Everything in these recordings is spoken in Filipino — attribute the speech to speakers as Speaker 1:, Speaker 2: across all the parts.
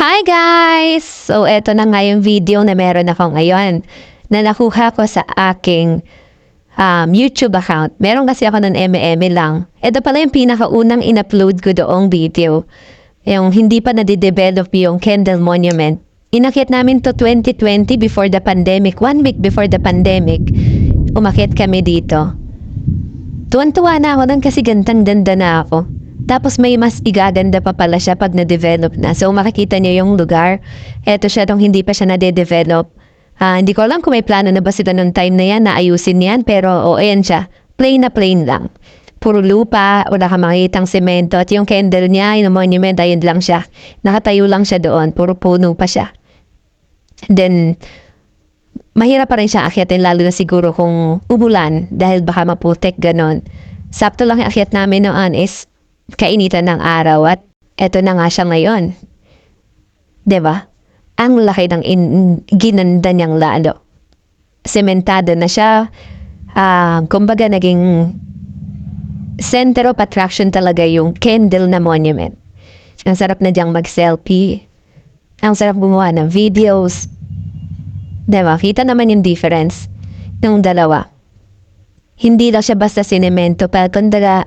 Speaker 1: Hi guys! So eto na nga yung video na meron ako ngayon na nakuha ko sa aking YouTube account. Meron kasi ako ng eme lang. Ito pala yung pinakaunang in-upload ko doong video. Yung hindi pa nade-develop yung Kendall Monument. Inakyat namin to 2020 before the pandemic. 1 week before the pandemic. Umakyat kami dito. Tuwan-tuwa na ako nun kasi gandang-ganda na ako. Tapos may mas igaganda pa pala siya pag na-develop na. So makikita niyo yung lugar. Eto siya tong hindi pa siya na-develop. Hindi ko alam kung may plano na ba sila nung time na yan na ayusin yan. Pero ayan siya. Plain na plain lang. Puro lupa, wala ka makikitang semento. At yung candle niya, yung monument, ayun lang siya. Nakatayo lang siya doon. Puro puno pa siya. Then, mahirap pa rin siya akyatin lalo na siguro kung umulan dahil baka maputek ganon. Sakto lang yung akyat namin noon is kainitan ng araw at eto na nga siya ngayon. 'Di ba? Ang laki ng ginanda niyang lalo. Sementado na siya. Kumbaga naging center of attraction talaga yung Kendall na monument. Ang sarap na diyang mag-selfie. Ang sarap gumawa ng videos. 'Di ba? Kita naman yung difference ng dalawa. Hindi lang siya basta sinemento, pero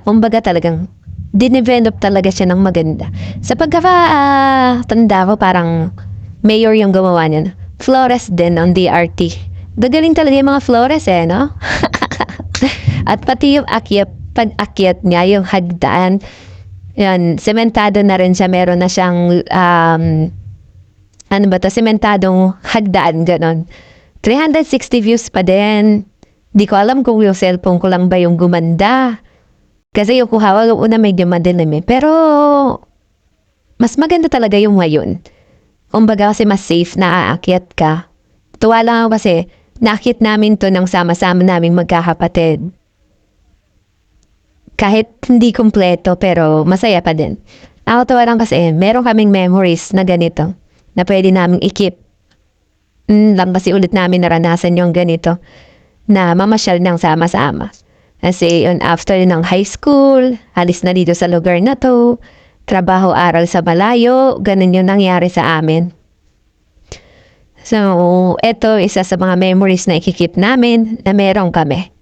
Speaker 1: kumbaga talagang dinevelop talaga siya ng maganda. Sa pagkakatanda ko, parang mayor yung gumawa niya. Flores din on DRT. Gagaling talaga yung mga Flores no? At pati yung pag-akyat niya, yung hagdan, yan, sementado na rin siya. Meron na siyang, sementadong hagdan, ganon. 360 views pa din. Di ko alam kung yung cellphone ko lang ba yung gumanda. Kasi yung kuhawa, yung una medyo madilim pero mas maganda talaga yung ngayon. Kumbaga kasi mas safe na aakyat ka. Tuwa lang ako kasi naakyat namin to ng sama-sama naming magkakapatid. Kahit hindi kumpleto pero masaya pa din. Ako tuwa lang kasi meron kaming memories na ganito na pwede naming i-keep. Lang kasi ulit namin naranasan yung ganito na mamasyal ng sama-sama. Kasi after ng high school, alis na dito sa lugar na to, trabaho, aral sa malayo, ganun yung nangyari sa amin. So, eto isa sa mga memories na ikikip namin na meron kami.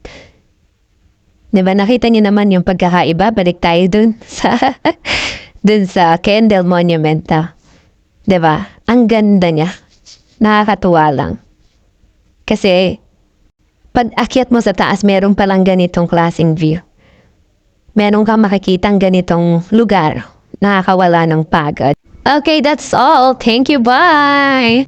Speaker 1: Diba, nakita niyo naman yung pagkakaiba? Balik tayo dun sa Kendall Monument. Diba? Ang ganda niya. Nakakatuwa lang. Kasi, pag akyat mo sa taas, meron palang ganitong klaseng view. Meron kang makikitang ganitong lugar. Nakakawala ng pagod. Okay, that's all. Thank you. Bye!